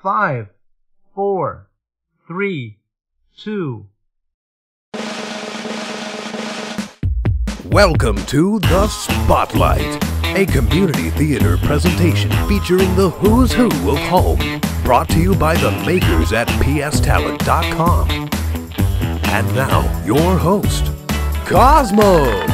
5, 4, 3, 2. Welcome to The Spotlight, a community theater presentation featuring the who's who of home, brought to you by the makers at pstalent.com. And now, your host, KOZZMO.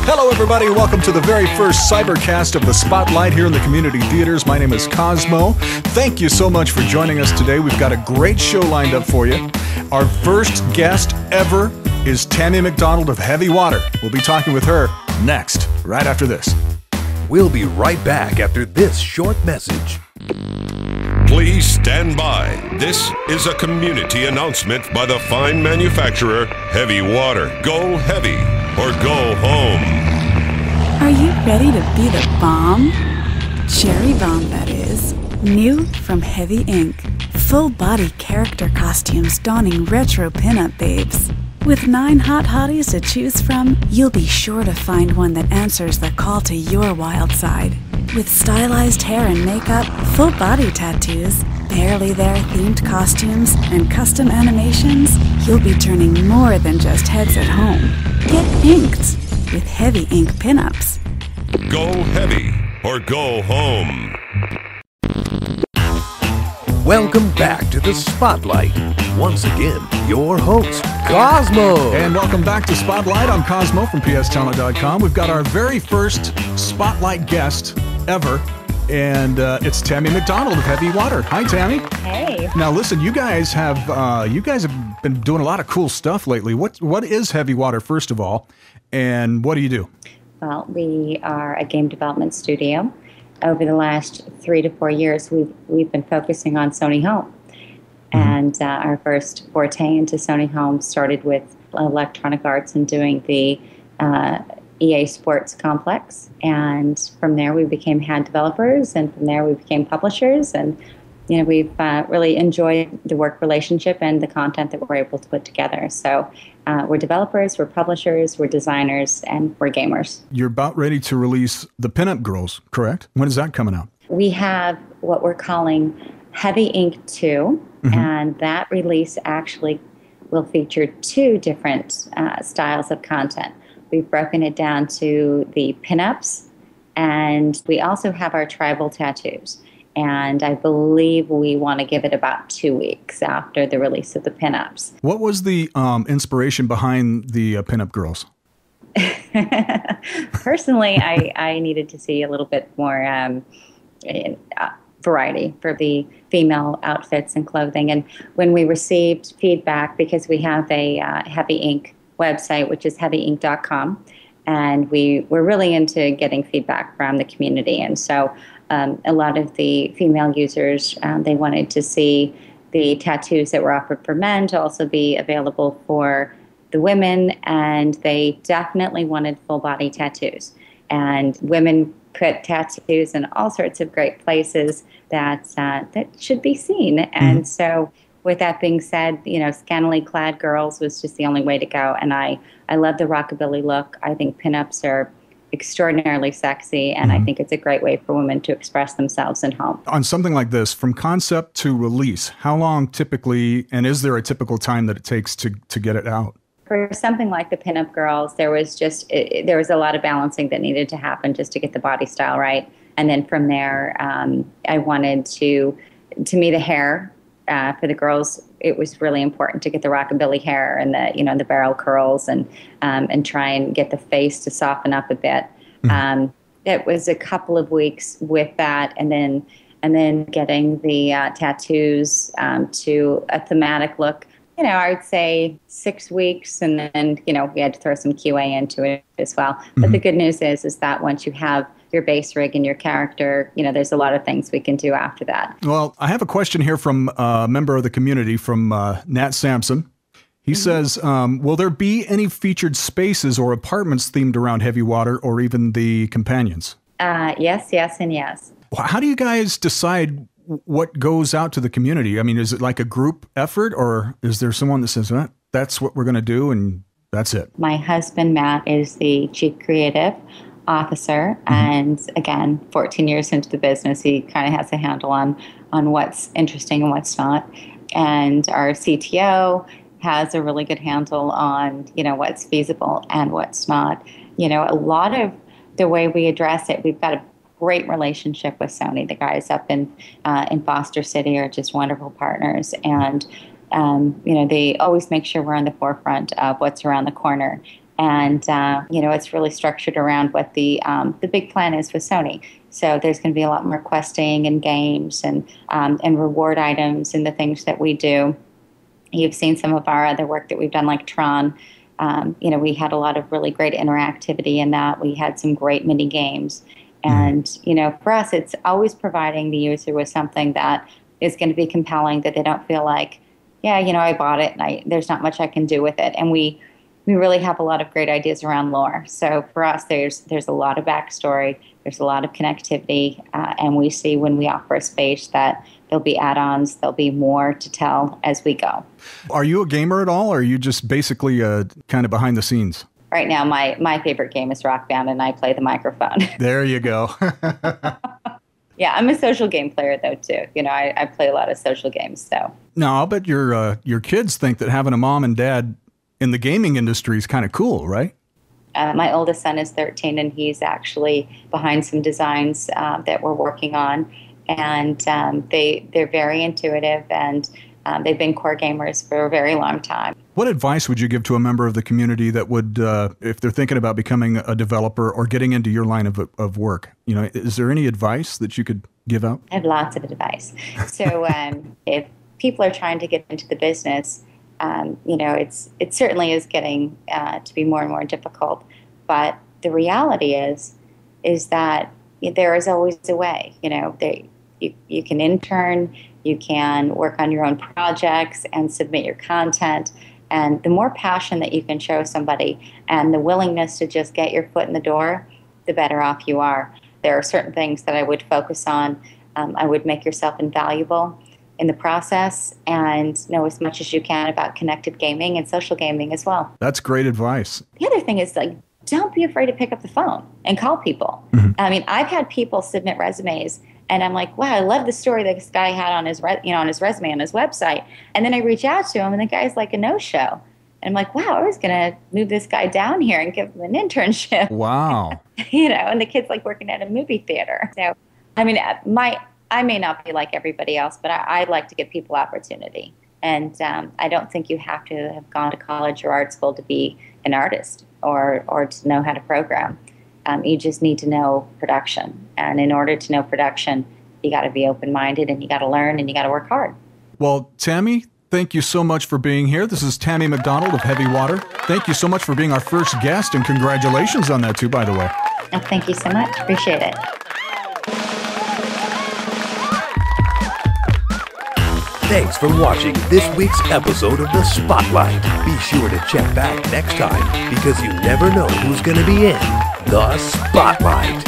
Hello, everybody. Welcome to the very first cybercast of The Spotlight here in the community theaters. My name is KOZZMO. Thank you so much for joining us today. We've got a great show lined up for you. Our first guest ever is Tammy McDonald of Heavy Water. We'll be talking with her next, right after this. We'll be right back after this short message. Please stand by. This is a community announcement by the fine manufacturer, Heavy Water. Go heavy or go home. Are you ready to be the bomb? Cherry Bomb, that is. New from Heavy Ink. Full-body character costumes donning retro pinup babes. With 9 hot hotties to choose from, you'll be sure to find one that answers the call to your wild side. With stylized hair and makeup, full-body tattoos, barely there themed costumes, and custom animations, you'll be turning more than just heads at home. Get inked with Heavy Ink pinups. Go heavy or go home. Welcome back to The Spotlight. Once again, your host, KOZZMO. And welcome back to Spotlight. I'm KOZZMO from pstalent.com. We've got our very first Spotlight guest ever, and it's Tammy McDonald of Heavy Water. Hi, Tammy. Hey. Now, listen, you guys have been doing a lot of cool stuff lately. What is Heavy Water, first of all, and what do you do? Well, we are a game development studio. Over the last 3 to 4 years, we've been focusing on Sony Home. And our first forte into Sony Home started with Electronic Arts and doing the EA Sports Complex. And from there, we became hand developers, and from there, we became publishers. And we've really enjoyed the work relationship and the content that we're able to put together. So we're developers, we're publishers, we're designers, and we're gamers. You're about ready to release the Pinup Girls, correct? When is that coming out? We have what we're calling Heavy Ink 2, and that release actually will feature 2 different styles of content. We've broken it down to the pinups, and we also have our tribal tattoos. And I believe we want to give it about 2 weeks after the release of the pinups. What was the inspiration behind the Pinup Girls? Personally, I needed to see a little bit more variety for the female outfits and clothing. And when we received feedback, because we have a Heavy Ink website, which is heavyink.com, and we were really into getting feedback from the community. And so a lot of the female users, they wanted to see the tattoos that were offered for men to also be available for the women, and they definitely wanted full-body tattoos. And women put tattoos in all sorts of great places that should be seen. And so with that being said, scantily clad girls was just the only way to go. And I love the rockabilly look. I think pinups are extraordinarily sexy, and I think it's a great way for women to express themselves in home. On something like this, from concept to release, how long typically, and is there a typical time that it takes to get it out? For something like the Pinup Girls, there was a lot of balancing that needed to happen just to get the body style right. And then from there, I wanted to me, the hair for the girls, it was really important to get the rockabilly hair and the barrel curls and try and get the face to soften up a bit. It was a couple of weeks with that, and then getting the tattoos to a thematic look. I would say 6 weeks, and then, we had to throw some QA into it as well. But the good news is that once you have your base rig and your character, there's a lot of things we can do after that. Well, I have a question here from a member of the community, from Nat Sampson. He says, will there be any featured spaces or apartments themed around Heavy Water, or even the companions? Yes, and yes. How do you guys decide what goes out to the community? I mean, is it like a group effort, or is there someone that says, that's what we're going to do and that's it? My husband, Matt, is the chief creative. officer, and again, 14 years into the business, he kind of has a handle on what's interesting and what's not. And our CTO has a really good handle on, what's feasible and what's not. A lot of the way we address it, we've got a great relationship with Sony. The guys up in Foster City are just wonderful partners, and they always make sure we're on the forefront of what's around the corner. And it's really structured around what the big plan is with Sony. So there's going to be a lot more questing and games and reward items and the things that we do. You've seen some of our other work that we've done, like Tron. We had a lot of really great interactivity in that. We had some great mini games. And, for us, it's always providing the user with something that is going to be compelling, that they don't feel like, I bought it and there's not much I can do with it. And we really have a lot of great ideas around lore. So for us, there's a lot of backstory, there's a lot of connectivity, and we see when we offer a space that there'll be add-ons, there'll be more to tell as we go. Are you a gamer at all, or are you just basically kind of behind the scenes? Right now, my favorite game is Rock Band, and I play the microphone. There you go. Yeah, I'm a social game player, though, too. I play a lot of social games, so. No, I'll bet your kids think that having a mom and dad in the gaming industry is kind of cool, right? My oldest son is 13, and he's actually behind some designs that we're working on. And they're very intuitive, and they've been core gamers for a very long time. What advice would you give to a member of the community that would, if they're thinking about becoming a developer or getting into your line of work? Is there any advice that you could give out? I have lots of advice. So if people are trying to get into the business, it certainly is getting to be more and more difficult. But the reality is that there is always a way. You can intern, you can work on your own projects and submit your content. And the more passion that you can show somebody and the willingness to just get your foot in the door, the better off you are. There are certain things that I would focus on. I would make yourself invaluable in the process and know as much as you can about connected gaming and social gaming as well. That's great advice. The other thing is, don't be afraid to pick up the phone and call people. Mm-hmm. I mean, I've had people submit resumes, and I'm like, wow, I love the story that this guy had on his on his resume on his website. And then I reach out to him, and the guy's like a no-show. And I'm like, wow, I was going to move this guy down here and give him an internship. Wow. And the kid's like working at a movie theater. So, I mean, I may not be like everybody else, but I like to give people opportunity. And I don't think you have to have gone to college or art school to be an artist or to know how to program. You just need to know production. And in order to know production, you got to be open-minded, and you got to learn, and you got to work hard. Well, Tammy, thank you so much for being here. This is Tammy McDonald of Heavy Water. Thank you so much for being our first guest, and congratulations on that, too, by the way. Oh, thank you so much. Appreciate it. Thanks for watching this week's episode of The Spotlight. Be sure to check back next time, because you never know who's going to be in The Spotlight.